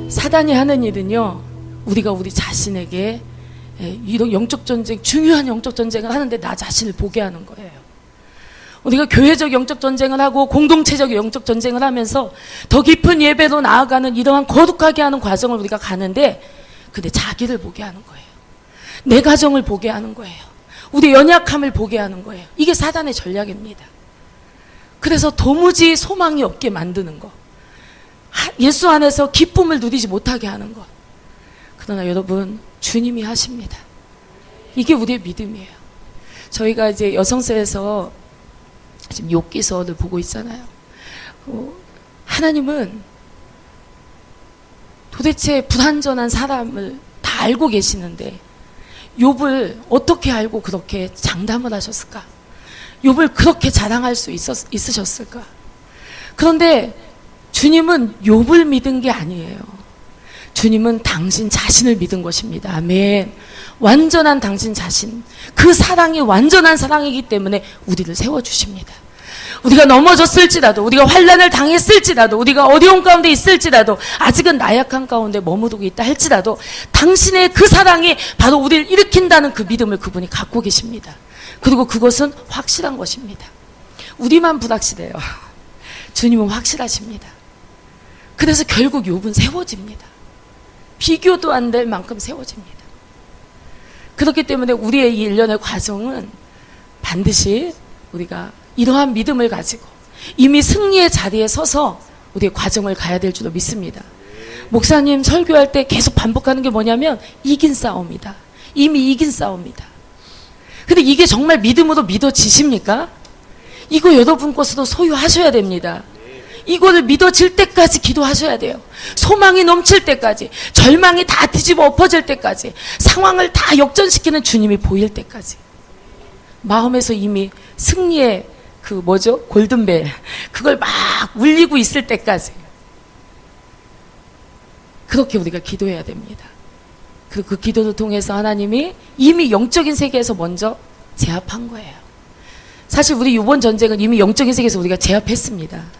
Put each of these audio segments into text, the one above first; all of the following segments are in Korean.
사단이 하는 일은요, 우리가 우리 자신에게 이런 영적 전쟁, 중요한 영적 전쟁을 하는데 나 자신을 보게 하는 거예요. 우리가 교회적 영적 전쟁을 하고 공동체적 영적 전쟁을 하면서 더 깊은 예배로 나아가는 이러한 거룩하게 하는 과정을 우리가 가는데, 근데 자기를 보게 하는 거예요. 내 가정을 보게 하는 거예요. 우리 연약함을 보게 하는 거예요. 이게 사단의 전략입니다. 그래서 도무지 소망이 없게 만드는 거, 예수 안에서 기쁨을 누리지 못하게 하는 것. 그러나 여러분, 주님이 하십니다. 이게 우리의 믿음이에요. 저희가 이제 여성서에서 지금 욥기서를 보고 있잖아요. 하나님은 도대체 불완전한 사람을 다 알고 계시는데 욥을 어떻게 알고 그렇게 장담을 하셨을까? 욥을 그렇게 자랑할 수 있으셨을까? 그런데 주님은 욥을 믿은 게 아니에요. 주님은 당신 자신을 믿은 것입니다. 아멘. 완전한 당신 자신, 그 사랑이 완전한 사랑이기 때문에 우리를 세워주십니다. 우리가 넘어졌을지라도, 우리가 환난을 당했을지라도, 우리가 어려운 가운데 있을지라도, 아직은 나약한 가운데 머무르고 있다 할지라도 당신의 그 사랑이 바로 우리를 일으킨다는 그 믿음을 그분이 갖고 계십니다. 그리고 그것은 확실한 것입니다. 우리만 불확실해요. 주님은 확실하십니다. 그래서 결국 욥은 세워집니다. 비교도 안 될 만큼 세워집니다. 그렇기 때문에 우리의 이 일련의 과정은 반드시 우리가 이러한 믿음을 가지고 이미 승리의 자리에 서서 우리의 과정을 가야 될 줄로 믿습니다. 목사님 설교할 때 계속 반복하는 게 뭐냐면 이긴 싸움이다. 이미 이긴 싸움이다. 근데 이게 정말 믿음으로 믿어지십니까? 이거 여러분 것으로 소유하셔야 됩니다. 이거를 믿어질 때까지 기도하셔야 돼요. 소망이 넘칠 때까지, 절망이 다 뒤집어 엎어질 때까지, 상황을 다 역전시키는 주님이 보일 때까지, 마음에서 이미 승리의 골든벨, 그걸 막 울리고 있을 때까지 그렇게 우리가 기도해야 됩니다. 그리고 그 기도를 통해서 하나님이 이미 영적인 세계에서 먼저 제압한 거예요. 사실 우리 이번 전쟁은 이미 영적인 세계에서 우리가 제압했습니다.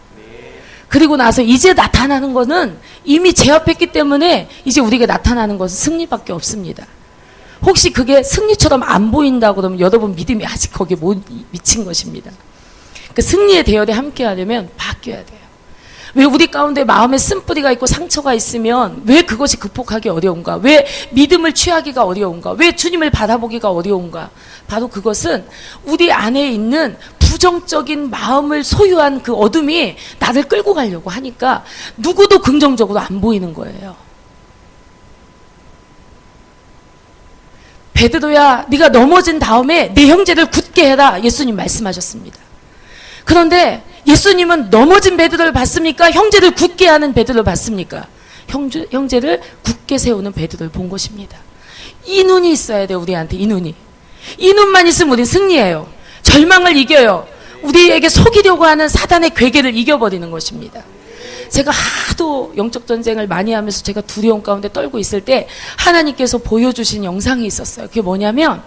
그리고 나서 이제 나타나는 것은 이미 제압했기 때문에 이제 우리가 나타나는 것은 승리밖에 없습니다. 혹시 그게 승리처럼 안 보인다고 그러면 여러분 믿음이 아직 거기에 못 미친 것입니다. 그 승리의 대열에 함께 하려면 바뀌어야 돼요. 왜 우리 가운데 마음에 쓴뿌리가 있고 상처가 있으면 왜 그것이 극복하기 어려운가? 왜 믿음을 취하기가 어려운가? 왜 주님을 바라보기가 어려운가? 바로 그것은 우리 안에 있는 부정적인 마음을 소유한 그 어둠이 나를 끌고 가려고 하니까 누구도 긍정적으로 안 보이는 거예요. 베드로야, 네가 넘어진 다음에 내 형제를 굳게 해라, 예수님 말씀하셨습니다. 그런데 예수님은 넘어진 베드로를 봤습니까? 형제를 굳게 하는 베드로를 봤습니까? 형제를 굳게 세우는 베드로를 본 것입니다. 이 눈이 있어야 돼요. 우리한테 이 눈이. 이 눈만 있으면 우리는 승리해요. 절망을 이겨요. 우리에게 속이려고 하는 사단의 괴계를 이겨버리는 것입니다. 제가 하도 영적 전쟁을 많이 하면서 제가 두려움 가운데 떨고 있을 때 하나님께서 보여주신 영상이 있었어요. 그게 뭐냐면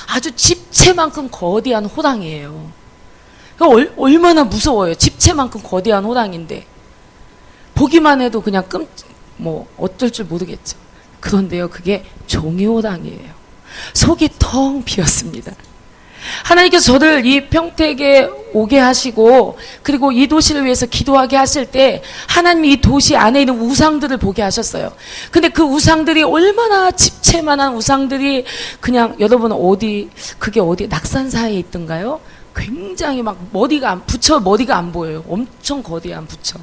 아주 집채만큼 거대한 호랑이에요. 얼마나 무서워요. 집채만큼 거대한 호랑이인데 보기만 해도 그냥 어쩔 줄 모르겠죠. 그런데요, 그게 종이 호랑이에요. 속이 텅 비었습니다. 하나님께서 저를 이 평택에 오게 하시고 그리고 이 도시를 위해서 기도하게 하실 때 하나님이 이 도시 안에 있는 우상들을 보게 하셨어요. 근데 그 우상들이 얼마나 집채만한 우상들이 그냥 여러분 그게 어디 낙산사에 있던가요? 굉장히 막 머리가 안 보여요. 엄청 거대한 부처.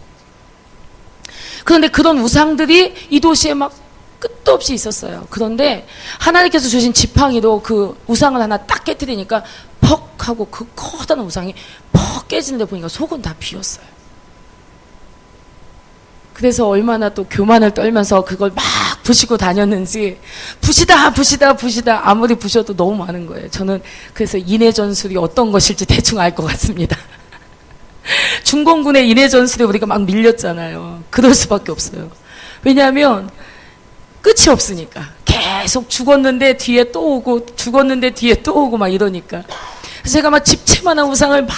그런데 그런 우상들이 이 도시에 막 끝도 없이 있었어요. 그런데 하나님께서 주신 지팡이로 그 우상을 하나 딱 깨뜨리니까 퍽 하고 그 커다란 우상이 퍽 깨지는데 보니까 속은 다 비었어요. 그래서 얼마나 또 교만을 떨면서 그걸 막 부시고 다녔는지 부시다 아무리 부셔도 너무 많은 거예요. 저는 그래서 인해 전술이 어떤 것일지 대충 알 것 같습니다. 중공군의 인해 전술에 우리가 막 밀렸잖아요. 그럴 수밖에 없어요. 왜냐하면 끝이 없으니까 계속 죽었는데 뒤에 또 오고 죽었는데 뒤에 또 오고 막 이러니까. 그래서 제가 막 집채만한 우상을 막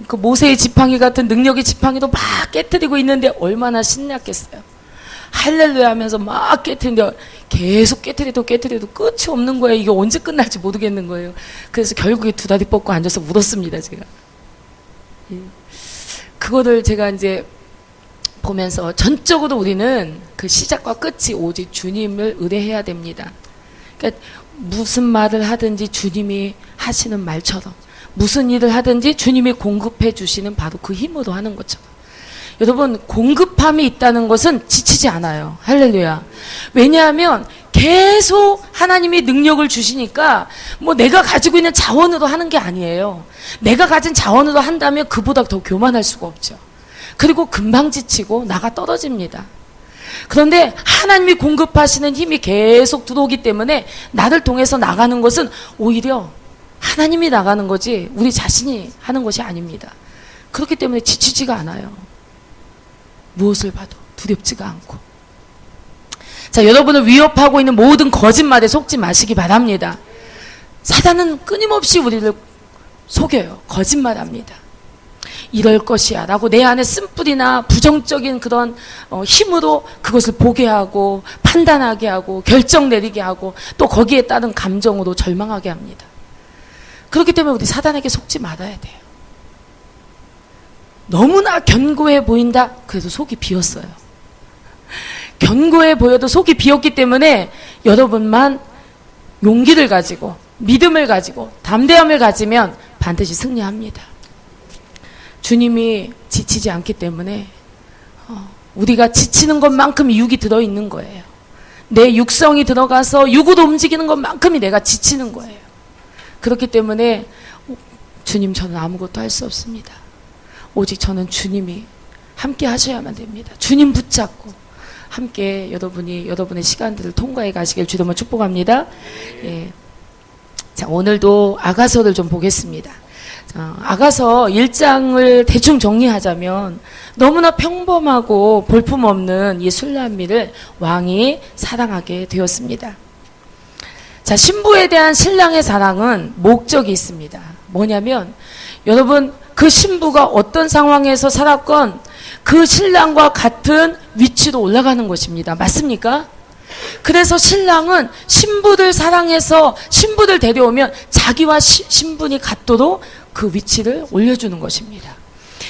그 모세의 지팡이 같은 능력의 지팡이도 막 깨트리고 있는데 얼마나 신났겠어요. 할렐루야 하면서 막 깨트리는데 계속 깨트려도 끝이 없는 거예요. 이게 언제 끝날지 모르겠는 거예요. 그래서 결국에 두 다리 뻗고 앉아서 울었습니다, 제가. 그거를 제가 이제 보면서 전적으로 우리는 그 시작과 끝이 오직 주님을 의뢰해야 됩니다. 그러니까 무슨 말을 하든지 주님이 하시는 말처럼, 무슨 일을 하든지 주님이 공급해 주시는 바로 그 힘으로 하는 것처럼. 여러분, 공급함이 있다는 것은 지치지 않아요. 할렐루야. 왜냐하면 계속 하나님이 능력을 주시니까 뭐 내가 가지고 있는 자원으로 하는 게 아니에요. 내가 가진 자원으로 한다면 그보다 더 교만할 수가 없죠. 그리고 금방 지치고 나가 떨어집니다. 그런데 하나님이 공급하시는 힘이 계속 들어오기 때문에 나를 통해서 나가는 것은 오히려 하나님이 나가는 거지 우리 자신이 하는 것이 아닙니다. 그렇기 때문에 지치지가 않아요. 무엇을 봐도 두렵지가 않고. 자, 여러분을 위협하고 있는 모든 거짓말에 속지 마시기 바랍니다. 사단은 끊임없이 우리를 속여요. 거짓말합니다. 이럴 것이야 라고 내 안에 쓴뿌리나 부정적인 그런 힘으로 그것을 보게 하고 판단하게 하고 결정 내리게 하고 또 거기에 따른 감정으로 절망하게 합니다. 그렇기 때문에 우리 사단에게 속지 말아야 돼요. 너무나 견고해 보인다? 그래도 속이 비었어요. 견고해 보여도 속이 비었기 때문에 여러분만 용기를 가지고 믿음을 가지고 담대함을 가지면 반드시 승리합니다. 주님이 지치지 않기 때문에 우리가 지치는 것만큼 육이 들어있는 거예요. 내 육성이 들어가서 육으로 움직이는 것만큼이 내가 지치는 거예요. 그렇기 때문에 주님, 저는 아무것도 할 수 없습니다. 오직 저는 주님이 함께 하셔야만 됩니다. 주님 붙잡고 함께 여러분의 시간들을 통과해 가시길 주님을 축복합니다. 예. 자, 오늘도 아가서를 좀 보겠습니다. 아가서 1장을 대충 정리하자면 너무나 평범하고 볼품없는 이 술람미를 왕이 사랑하게 되었습니다. 자, 신부에 대한 신랑의 사랑은 목적이 있습니다. 뭐냐면 여러분, 그 신부가 어떤 상황에서 살았건 그 신랑과 같은 위치로 올라가는 것입니다. 맞습니까? 그래서 신랑은 신부를 사랑해서 신부를 데려오면 자기와 신분이 같도록 그 위치를 올려주는 것입니다.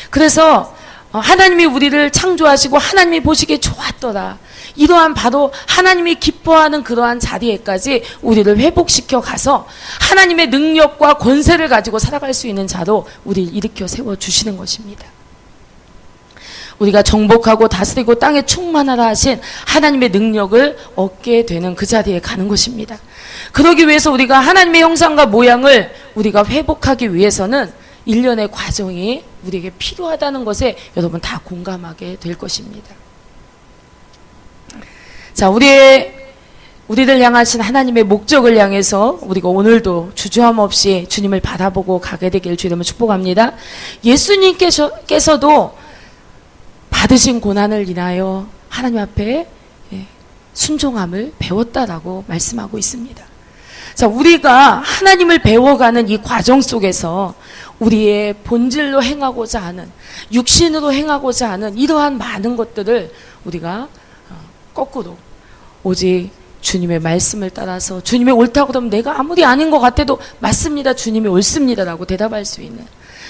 그래서 하나님이 우리를 창조하시고 하나님이 보시기에 좋았더라. 이러한 바로 하나님이 기뻐하는 그러한 자리에까지 우리를 회복시켜 가서 하나님의 능력과 권세를 가지고 살아갈 수 있는 자로 우리를 일으켜 세워주시는 것입니다. 우리가 정복하고 다스리고 땅에 충만하라 하신 하나님의 능력을 얻게 되는 그 자리에 가는 것입니다. 그러기 위해서 우리가 하나님의 형상과 모양을 우리가 회복하기 위해서는 일련의 과정이 우리에게 필요하다는 것에 여러분 다 공감하게 될 것입니다. 자, 우리를 향하신 하나님의 목적을 향해서 우리가 오늘도 주저함 없이 주님을 바라보고 가게 되길 주님을 축복합니다. 예수님께서도 받으신 고난을 인하여 하나님 앞에 순종함을 배웠다라고 말씀하고 있습니다. 자, 우리가 하나님을 배워가는 이 과정 속에서 우리의 본질로 행하고자 하는, 육신으로 행하고자 하는 이러한 많은 것들을 우리가 거꾸로 오직 주님의 말씀을 따라서 주님이 옳다고 그러면 내가 아무리 아닌 것 같아도 맞습니다, 주님이 옳습니다라고 대답할 수 있는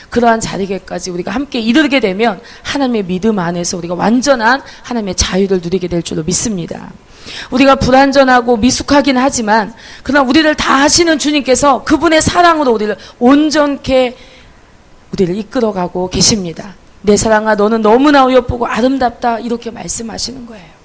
그러한 자리에까지 우리가 함께 이르게 되면 하나님의 믿음 안에서 우리가 완전한 하나님의 자유를 누리게 될 줄로 믿습니다. 우리가 불완전하고 미숙하긴 하지만 그러나 우리를 다 하시는 주님께서 그분의 사랑으로 우리를 온전케 우리를 이끌어가고 계십니다. 내 사랑아, 너는 너무나 어여쁘고 아름답다, 이렇게 말씀하시는 거예요.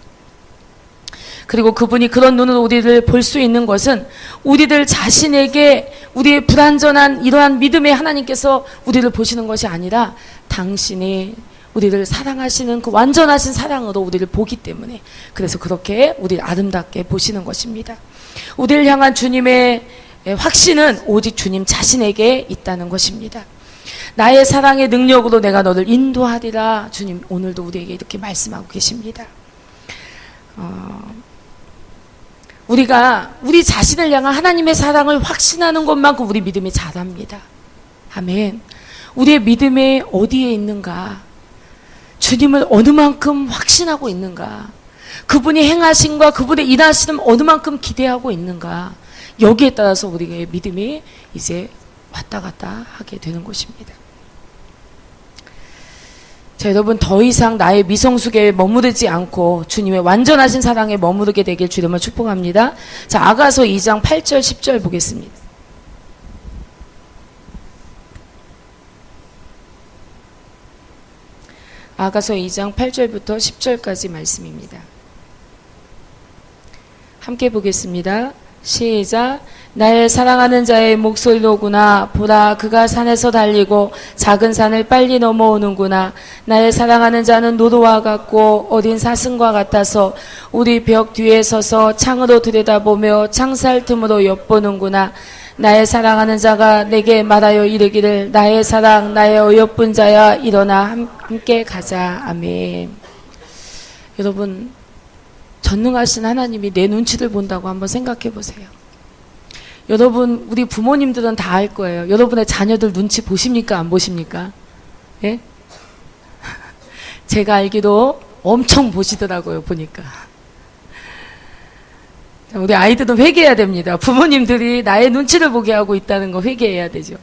그리고 그분이 그런 눈으로 우리를 볼 수 있는 것은 우리들 자신에게 우리의 불완전한 이러한 믿음의 하나님께서 우리를 보시는 것이 아니라 당신이 우리를 사랑하시는 그 완전하신 사랑으로 우리를 보기 때문에, 그래서 그렇게 우리를 아름답게 보시는 것입니다. 우리를 향한 주님의 확신은 오직 주님 자신에게 있다는 것입니다. 나의 사랑의 능력으로 내가 너를 인도하리라. 주님 오늘도 우리에게 이렇게 말씀하고 계십니다. 우리가 우리 자신을 향한 하나님의 사랑을 확신하는 것만큼 우리 믿음이 자랍니다. 아멘. 우리의 믿음이 어디에 있는가? 주님을 어느 만큼 확신하고 있는가? 그분이 행하신과 그분의 일하시는 어느 만큼 기대하고 있는가? 여기에 따라서 우리의 믿음이 이제 왔다 갔다 하게 되는 것입니다. 자, 여러분, 더 이상 나의 미성숙에 머무르지 않고 주님의 완전하신 사랑에 머무르게 되길 주님을 축복합니다. 자, 아가서 2장 8절 10절 보겠습니다. 아가서 2장 8절부터 10절까지 말씀입니다. 함께 보겠습니다. 시작. 나의 사랑하는 자의 목소리로구나. 보라, 그가 산에서 달리고 작은 산을 빨리 넘어오는구나. 나의 사랑하는 자는 노루와 같고 어린 사슴과 같아서 우리 벽 뒤에 서서 창으로 들여다보며 창살 틈으로 엿보는구나. 나의 사랑하는 자가 내게 말하여 이르기를 나의 사랑 나의 어여쁜 자야 일어나 함께 가자. 아멘. 여러분, 전능하신 하나님이 내 눈치를 본다고 한번 생각해 보세요. 여러분, 우리 부모님들은 다 알 거예요. 여러분의 자녀들 눈치 보십니까? 안 보십니까? 예? 제가 알기로 엄청 보시더라고요, 보니까. 우리 아이들은 회개해야 됩니다. 부모님들이 나의 눈치를 보게 하고 있다는 거 회개해야 되죠.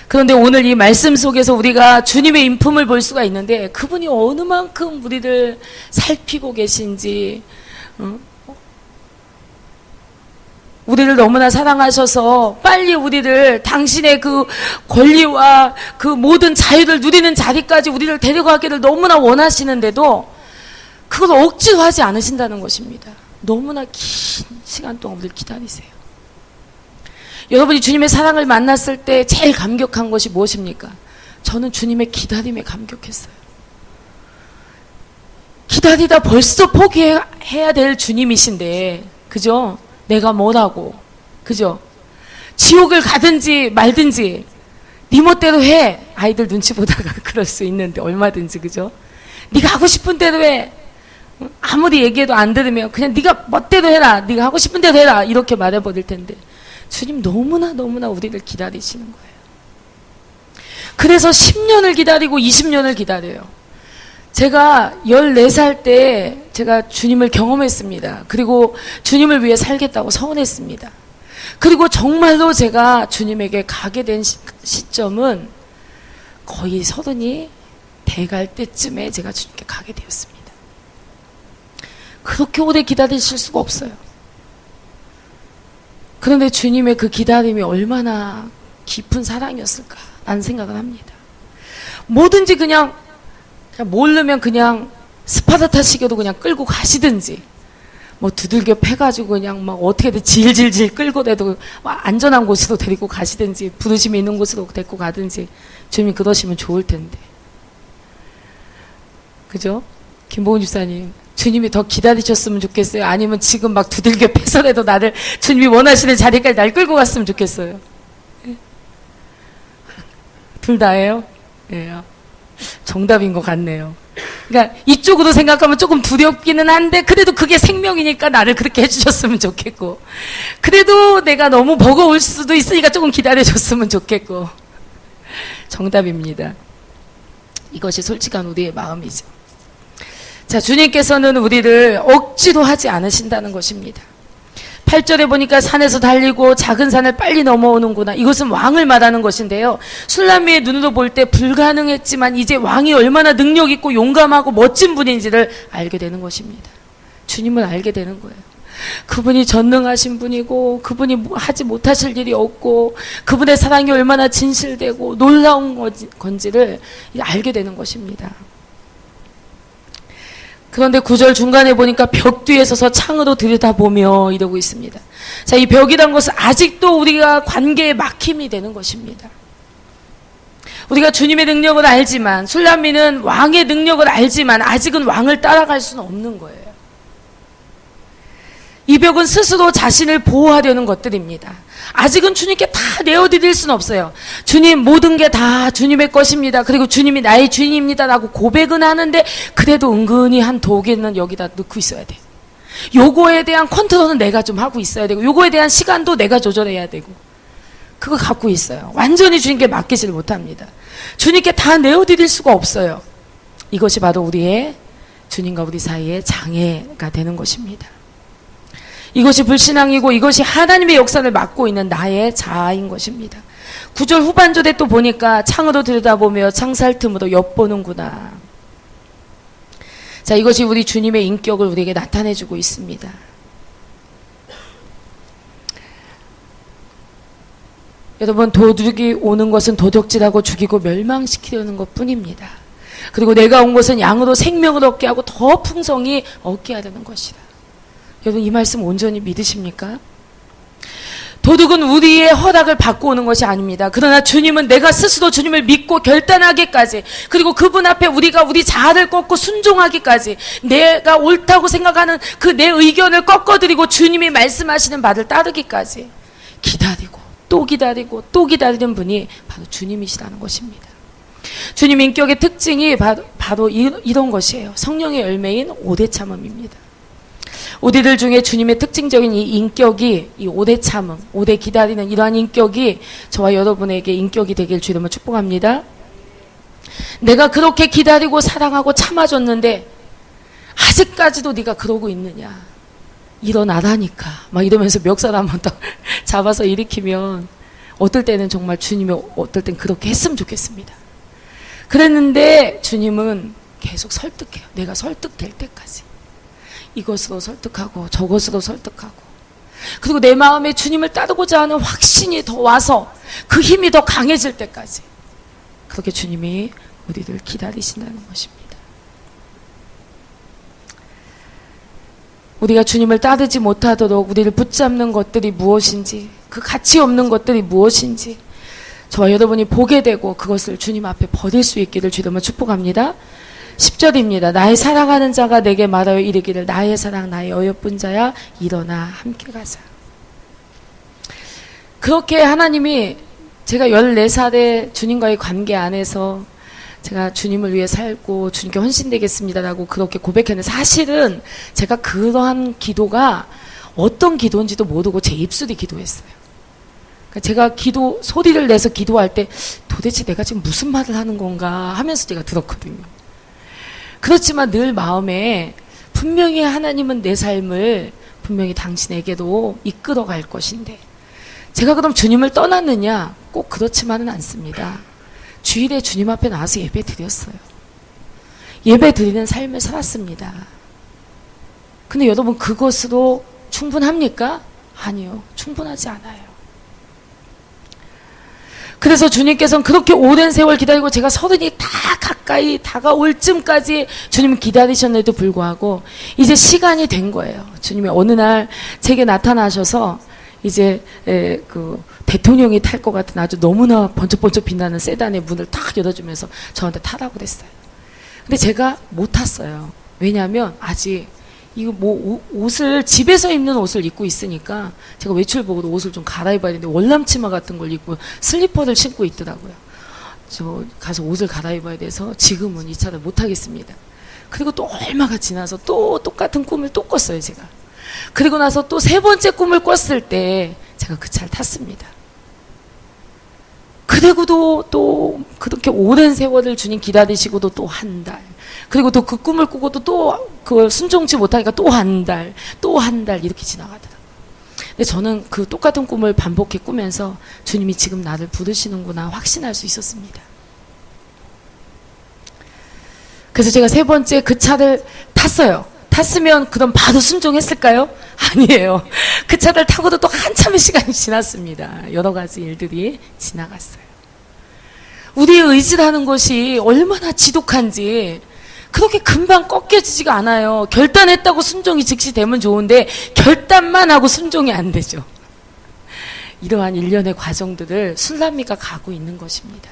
그런데 오늘 이 말씀 속에서 우리가 주님의 인품을 볼 수가 있는데 그분이 어느 만큼 우리를 살피고 계신지, 우리를 너무나 사랑하셔서 빨리 우리를 당신의 그 권리와 그 모든 자유를 누리는 자리까지 우리를 데려가기를 너무나 원하시는데도 그걸 억지로 하지 않으신다는 것입니다. 너무나 긴 시간 동안 우리를 기다리세요. 여러분이 주님의 사랑을 만났을 때 제일 감격한 것이 무엇입니까? 저는 주님의 기다림에 감격했어요. 기다리다 벌써 포기해야 될 주님이신데, 그죠? 내가 뭐라고, 그죠? 지옥을 가든지 말든지 네 멋대로 해. 아이들 눈치 보다가 그럴 수 있는데 얼마든지, 그죠? 네가 하고 싶은 대로 해. 아무리 얘기해도 안 들으면 그냥 네가 멋대로 해라. 네가 하고 싶은 대로 해라. 이렇게 말해버릴 텐데 주님 너무나 우리를 기다리시는 거예요. 그래서 10년을 기다리고 20년을 기다려요. 제가 14살 때 제가 주님을 경험했습니다. 그리고 주님을 위해 살겠다고 서원했습니다. 그리고 정말로 제가 주님에게 가게 된 시점은 거의 30이 돼갈 때쯤에 제가 주님께 가게 되었습니다. 그렇게 오래 기다리실 수가 없어요. 그런데 주님의 그 기다림이 얼마나 깊은 사랑이었을까라는 생각을 합니다. 뭐든지 그냥 모르면 그냥 스파르타식으로 그냥 끌고 가시든지, 뭐 두들겨 패가지고 그냥 막 어떻게든 질질질 끌고라도 안전한 곳으로 데리고 가시든지, 부르심이 있는 곳으로 데리고 가든지, 주님이 그러시면 좋을 텐데. 그죠? 김보은 집사님, 주님이 더 기다리셨으면 좋겠어요? 아니면 지금 막 두들겨 패서라도 나를 주님이 원하시는 자리까지 날 끌고 갔으면 좋겠어요? 예? 둘 다예요? 예. 정답인 것 같네요. 그러니까 이쪽으로 생각하면 조금 두렵기는 한데 그래도 그게 생명이니까 나를 그렇게 해주셨으면 좋겠고, 그래도 내가 너무 버거울 수도 있으니까 조금 기다려줬으면 좋겠고. 정답입니다. 이것이 솔직한 우리의 마음이죠. 자, 주님께서는 우리를 억지로 하지 않으신다는 것입니다. 8절에 보니까 산에서 달리고 작은 산을 빨리 넘어오는구나. 이것은 왕을 말하는 것인데요. 술람미의 눈으로 볼 때 불가능했지만 이제 왕이 얼마나 능력 있고 용감하고 멋진 분인지를 알게 되는 것입니다. 주님을 알게 되는 거예요. 그분이 전능하신 분이고 그분이 하지 못하실 일이 없고 그분의 사랑이 얼마나 진실되고 놀라운 건지를 알게 되는 것입니다. 그런데 9절 중간에 보니까 벽 뒤에 서서 창으로 들여다보며 이러고 있습니다. 자, 이 벽이란 것은 아직도 우리가 관계에 막힘이 되는 것입니다. 우리가 주님의 능력을 알지만, 술람미는 왕의 능력을 알지만 아직은 왕을 따라갈 수는 없는 거예요. 이 벽은 스스로 자신을 보호하려는 것들입니다. 아직은 주님께 다 내어드릴 수는 없어요. 주님, 모든 게 다 주님의 것입니다. 그리고 주님이 나의 주인입니다 라고 고백은 하는데 그래도 은근히 한 독에는 여기다 넣고 있어야 돼. 요거에 대한 컨트롤은 내가 좀 하고 있어야 되고 요거에 대한 시간도 내가 조절해야 되고, 그거 갖고 있어요. 완전히 주님께 맡기지를 못합니다. 주님께 다 내어드릴 수가 없어요. 이것이 바로 우리의 주님과 우리 사이의 장애가 되는 것입니다. 이것이 불신앙이고 이것이 하나님의 역사를 막고 있는 나의 자아인 것입니다. 9절 후반절에 또 보니까 창으로 들여다보며 창살 틈으로 엿보는구나. 자, 이것이 우리 주님의 인격을 우리에게 나타내주고 있습니다. 여러분, 도둑이 오는 것은 도둑질하고 죽이고 멸망시키려는 것뿐입니다. 그리고 내가 온 것은 양으로 생명을 얻게 하고 더 풍성히 얻게 하려는 것이다. 여러분, 이 말씀 온전히 믿으십니까? 도둑은 우리의 허락을 받고 오는 것이 아닙니다. 그러나 주님은 내가 스스로 주님을 믿고 결단하기까지, 그리고 그분 앞에 우리가 우리 자아를 꺾고 순종하기까지, 내가 옳다고 생각하는 그 내 의견을 꺾어드리고 주님이 말씀하시는 바를 따르기까지 기다리고 또 기다리고 또 기다리는 분이 바로 주님이시라는 것입니다. 주님 인격의 특징이 바로 이런 것이에요. 성령의 열매인 오래 참음입니다. 우리들 중에 주님의 특징적인 이 인격이, 이 오래 참음, 오래 기다리는 이러한 인격이 저와 여러분에게 인격이 되길 주님을 축복합니다. 내가 그렇게 기다리고 사랑하고 참아줬는데 아직까지도 네가 그러고 있느냐, 일어나라니까 막 이러면서 멱살 한번 더 잡아서 일으키면 어떨 때는 정말 주님이 어떨 땐 그렇게 했으면 좋겠습니다. 그랬는데 주님은 계속 설득해요. 내가 설득될 때까지. 이것으로 설득하고 저것으로 설득하고, 그리고 내 마음에 주님을 따르고자 하는 확신이 더 와서 그 힘이 더 강해질 때까지 그렇게 주님이 우리를 기다리신다는 것입니다. 우리가 주님을 따르지 못하도록 우리를 붙잡는 것들이 무엇인지, 그 가치 없는 것들이 무엇인지 저와 여러분이 보게 되고 그것을 주님 앞에 버릴 수 있기를 주님을 축복합니다. 10절입니다. 나의 사랑하는 자가 내게 말하여 이르기를 나의 사랑 나의 어여쁜 자야 일어나 함께 가자. 그렇게 하나님이, 제가 14살에 주님과의 관계 안에서 제가 주님을 위해 살고 주님께 헌신되겠습니다라고 그렇게 고백했는데, 사실은 제가 그러한 기도가 어떤 기도인지도 모르고 제 입술이 기도했어요. 그러니까 제가 소리를 내서 기도할 때 도대체 내가 지금 무슨 말을 하는 건가 하면서 제가 들었거든요. 그렇지만 늘 마음에 분명히 하나님은 내 삶을 분명히 당신에게도 이끌어 갈 것인데, 제가 그럼 주님을 떠났느냐? 꼭 그렇지만은 않습니다. 주일에 주님 앞에 나와서 예배 드렸어요. 예배 드리는 삶을 살았습니다. 근데 여러분, 그것으로 충분합니까? 아니요, 충분하지 않아요. 그래서 주님께서는 그렇게 오랜 세월 기다리고 제가 30이 다 가까이 다가올 쯤까지 주님을 기다리셨는데도 불구하고 이제 시간이 된 거예요. 주님이 어느 날 제게 나타나셔서 이제 그 대통령이 탈 것 같은 아주 너무나 번쩍번쩍 빛나는 세단의 문을 탁 열어주면서 저한테 타라고 그랬어요. 근데 제가 못 탔어요. 왜냐하면 아직 이거 뭐 옷을, 집에서 입는 옷을 입고 있으니까 제가 외출복으로 옷을 좀 갈아입어야 되는데 월남치마 같은 걸 입고 슬리퍼를 신고 있더라고요. 저 가서 옷을 갈아입어야 돼서 지금은 이 차를 못 타겠습니다. 그리고 또 얼마가 지나서 또 똑같은 꿈을 또 꿨어요, 제가. 그리고 나서 또 3번째 꿈을 꿨을 때 제가 그 차를 탔습니다. 그리고도 또 그렇게 오랜 세월을 주님 기다리시고도 또 한 달, 그리고 또 그 꿈을 꾸고도 또 그걸 순종치 못하니까 또 한 달, 또 한 달 이렇게 지나가더라고요. 근데 저는 그 똑같은 꿈을 반복해 꾸면서 주님이 지금 나를 부르시는구나 확신할 수 있었습니다. 그래서 제가 3번째 그 차를 탔어요. 탔으면 그럼 바로 순종했을까요? 아니에요. 그 차를 타고도 또 한참의 시간이 지났습니다. 여러 가지 일들이 지나갔어요. 우리의 의지라는 것이 얼마나 지독한지 그렇게 금방 꺾여지지가 않아요. 결단했다고 순종이 즉시 되면 좋은데 결단만 하고 순종이 안 되죠. 이러한 일련의 과정들을 술람미가 가고 있는 것입니다.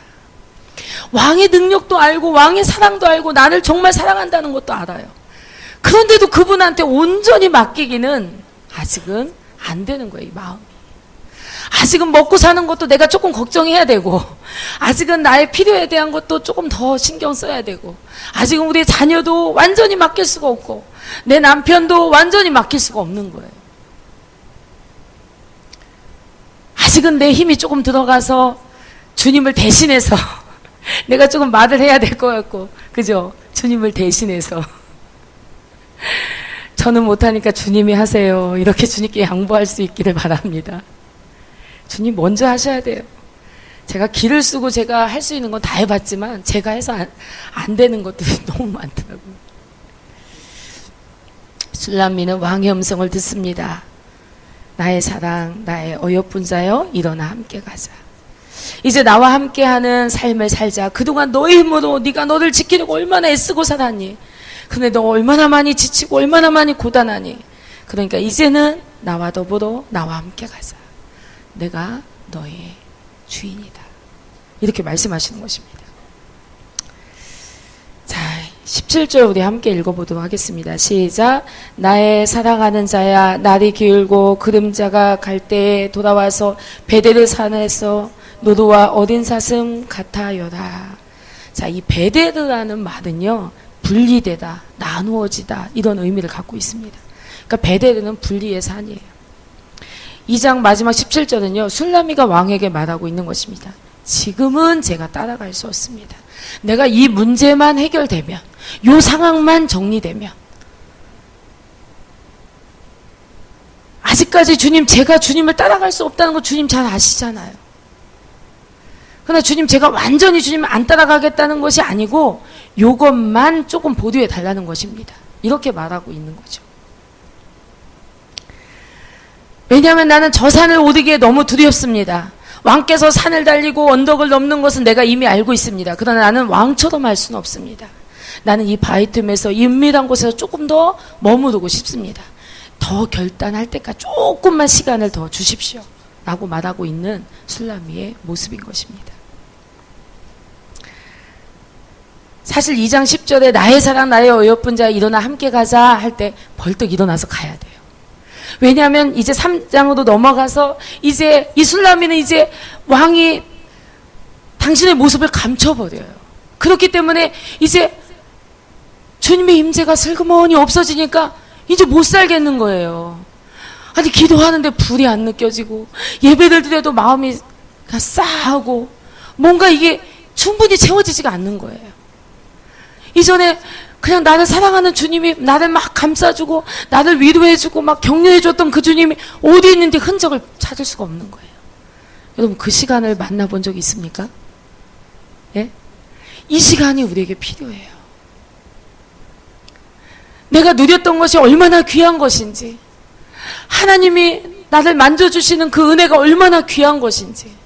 왕의 능력도 알고 왕의 사랑도 알고 나를 정말 사랑한다는 것도 알아요. 그런데도 그분한테 온전히 맡기기는 아직은 안 되는 거예요, 이 마음이. 아직은 먹고 사는 것도 내가 조금 걱정해야 되고, 아직은 나의 필요에 대한 것도 조금 더 신경 써야 되고, 아직은 우리 자녀도 완전히 맡길 수가 없고, 내 남편도 완전히 맡길 수가 없는 거예요. 아직은 내 힘이 조금 들어가서 주님을 대신해서 내가 조금 말을 해야 될 것 같고, 그죠? 주님을 대신해서 저는 못하니까 주님이 하세요. 이렇게 주님께 양보할 수 있기를 바랍니다. 주님 먼저 하셔야 돼요. 제가 기를 쓰고 제가 할 수 있는 건 다 해봤지만 제가 해서 안 되는 것들이 너무 많더라고요. 술람미는 왕의 음성을 듣습니다. 나의 사랑, 나의 어여쁜 자여, 일어나 함께 가자. 이제 나와 함께하는 삶을 살자. 그동안 너의 힘으로 네가 너를 지키려고 얼마나 애쓰고 살았니? 근데 너 얼마나 많이 지치고 얼마나 많이 고단하니? 그러니까 이제는 나와 더불어 나와 함께 가자. 내가 너의 주인이다. 이렇게 말씀하시는 것입니다. 자, 17절 우리 함께 읽어보도록 하겠습니다. 시작. 나의 사랑하는 자야, 날이 기울고 그림자가 갈 때에 돌아와서 베델 산에서 노도와 어린 사슴 같아여라. 자, 이 베델이라는 말은요, 분리되다, 나누어지다, 이런 의미를 갖고 있습니다. 그러니까 베델은 분리의 산이에요. 2장 마지막 17절은요, 술람미가 왕에게 말하고 있는 것입니다. 지금은 제가 따라갈 수 없습니다. 내가 이 문제만 해결되면, 이 상황만 정리되면, 아직까지 제가 주님을 따라갈 수 없다는 거 주님 잘 아시잖아요. 그러나 주님, 제가 완전히 주님을 안 따라가겠다는 것이 아니고 요것만 조금 보류해 달라는 것입니다. 이렇게 말하고 있는 거죠. 왜냐하면 나는 저 산을 오르기에 너무 두렵습니다. 왕께서 산을 달리고 언덕을 넘는 것은 내가 이미 알고 있습니다. 그러나 나는 왕처럼 할 수는 없습니다. 나는 이 바위 틈에서 이 은밀한 곳에서 조금 더 머무르고 싶습니다. 더 결단할 때까지 조금만 시간을 더 주십시오. 라고 말하고 있는 술람미의 모습인 것입니다. 사실 2장 10절에 나의 사랑 나의 어여쁜 자 일어나 함께 가자 할 때 벌떡 일어나서 가야 돼요. 왜냐하면 이제 3장으로 넘어가서 이제 이 술람미는 이제 왕이 당신의 모습을 감춰버려요. 그렇기 때문에 이제 주님의 임재가 슬그머니 없어지니까 이제 못 살겠는 거예요. 아니, 기도하는데 불이 안 느껴지고 예배를 드려도 마음이 싸하고 뭔가 이게 충분히 채워지지가 않는 거예요. 이전에 그냥 나를 사랑하는 주님이 나를 막 감싸주고 나를 위로해주고 막 격려해줬던 그 주님이 어디 있는지 흔적을 찾을 수가 없는 거예요. 여러분, 그 시간을 만나본 적 있습니까? 예? 이 시간이 우리에게 필요해요. 내가 누렸던 것이 얼마나 귀한 것인지, 하나님이 나를 만져주시는 그 은혜가 얼마나 귀한 것인지,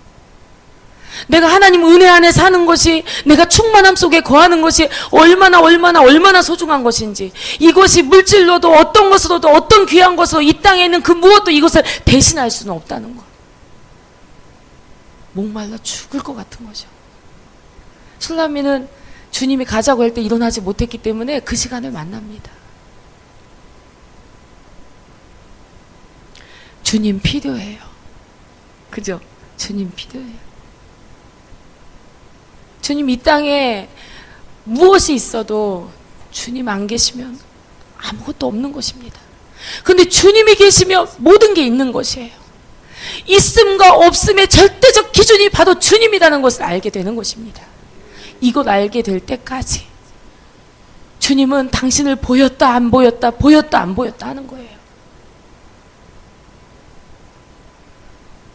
내가 하나님 은혜 안에 사는 것이, 내가 충만함 속에 거하는 것이 얼마나 소중한 것인지, 이것이 물질로도 어떤 것으로도 어떤 귀한 것으로 이 땅에 있는 그 무엇도 이것을 대신할 수는 없다는 것. 목말라 죽을 것 같은 거죠. 술람미는 주님이 가자고 할 때 일어나지 못했기 때문에 그 시간을 만납니다. 주님 필요해요. 그죠? 주님 필요해요. 주님, 이 땅에 무엇이 있어도 주님 안 계시면 아무것도 없는 것입니다. 그런데 주님이 계시면 모든 게 있는 것이에요. 있음과 없음의 절대적 기준이 바로 주님이라는 것을 알게 되는 것입니다. 이걸 알게 될 때까지 주님은 당신을 보였다 안 보였다 하는 거예요.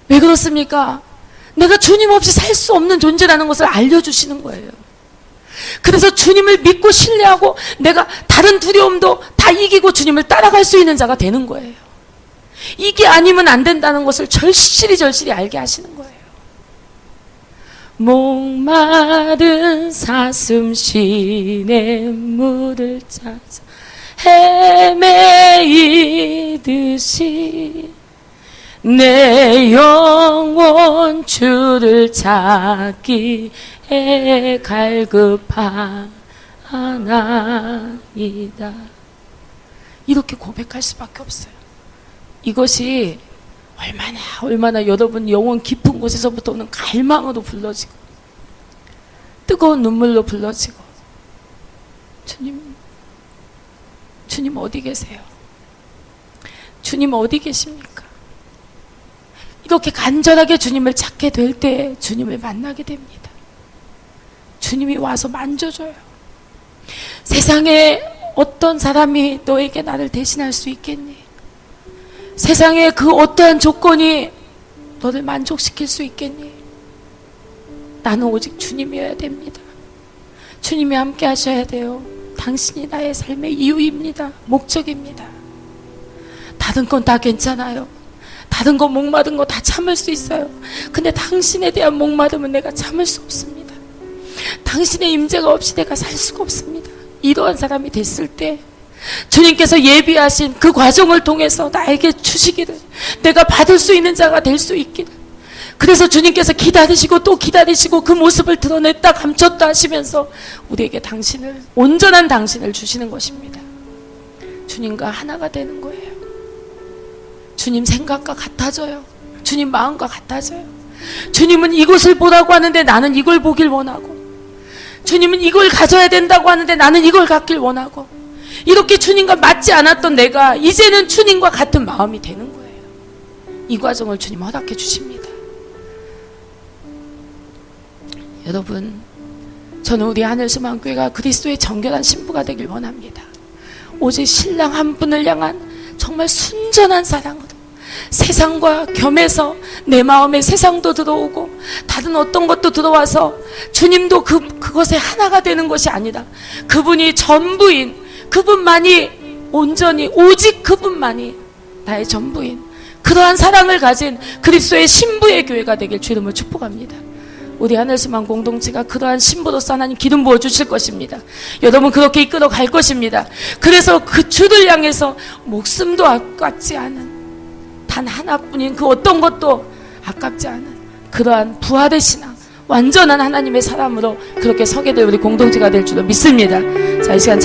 왜 그렇습니까? 내가 주님 없이 살 수 없는 존재라는 것을 알려주시는 거예요. 그래서 주님을 믿고 신뢰하고 내가 다른 두려움도 다 이기고 주님을 따라갈 수 있는 자가 되는 거예요. 이게 아니면 안 된다는 것을 절실히 알게 하시는 거예요. 목마른 사슴 시내 물을 찾아 헤매이듯이 내 영혼 주를 찾기에 갈급하나이다. 이렇게 고백할 수밖에 없어요. 이것이 얼마나 여러분 영혼 깊은 곳에서부터 오는 갈망으로 불러지고 뜨거운 눈물로 불러지고, 주님 어디 계세요? 주님 어디 계십니까? 이렇게 간절하게 주님을 찾게 될 때 주님을 만나게 됩니다. 주님이 와서 만져줘요. 세상에 어떤 사람이 너에게 나를 대신할 수 있겠니? 세상에 그 어떠한 조건이 너를 만족시킬 수 있겠니? 나는 오직 주님이어야 됩니다. 주님이 함께 하셔야 돼요. 당신이 나의 삶의 이유입니다. 목적입니다. 다른 건 다 괜찮아요. 다른 거 목마른 거 다 참을 수 있어요. 근데 당신에 대한 목마름은 내가 참을 수 없습니다. 당신의 임재가 없이 내가 살 수가 없습니다. 이러한 사람이 됐을 때 주님께서 예비하신 그 과정을 통해서 나에게 주시기를, 내가 받을 수 있는 자가 될 수 있기를, 그래서 주님께서 기다리시고 또 기다리시고 그 모습을 드러냈다 감췄다 하시면서 우리에게 당신을, 온전한 당신을 주시는 것입니다. 주님과 하나가 되는 거예요. 주님 생각과 같아져요. 주님 마음과 같아져요. 주님은 이것을 보라고 하는데 나는 이걸 보길 원하고, 주님은 이걸 가져야 된다고 하는데 나는 이걸 갖길 원하고, 이렇게 주님과 맞지 않았던 내가 이제는 주님과 같은 마음이 되는 거예요. 이 과정을 주님 허락해 주십니다. 여러분, 저는 우리 하늘소망교회가 그리스도의 정결한 신부가 되길 원합니다. 오직 신랑 한 분을 향한 정말 순전한 사랑으로 세상과 겸해서 내 마음에 세상도 들어오고 다른 어떤 것도 들어와서 주님도 그것에 하나가 되는 것이 아니라 그분이 전부인, 그분만이 온전히 오직 그분만이 나의 전부인 그러한 사랑을 가진 그리스도의 신부의 교회가 되길 주 이름으로 축복합니다. 우리 하늘소망 공동체가 그러한 신부로서 하나님 기름 부어주실 것입니다. 여러분 그렇게 이끌어 갈 것입니다. 그래서 그 주를 향해서 목숨도 아깝지 않은, 단 하나뿐인 그 어떤 것도 아깝지 않은 그러한 부활의 신앙, 완전한 하나님의 사람으로 그렇게 서게 될 우리 공동체가 될 줄로 믿습니다. 자, 이 시간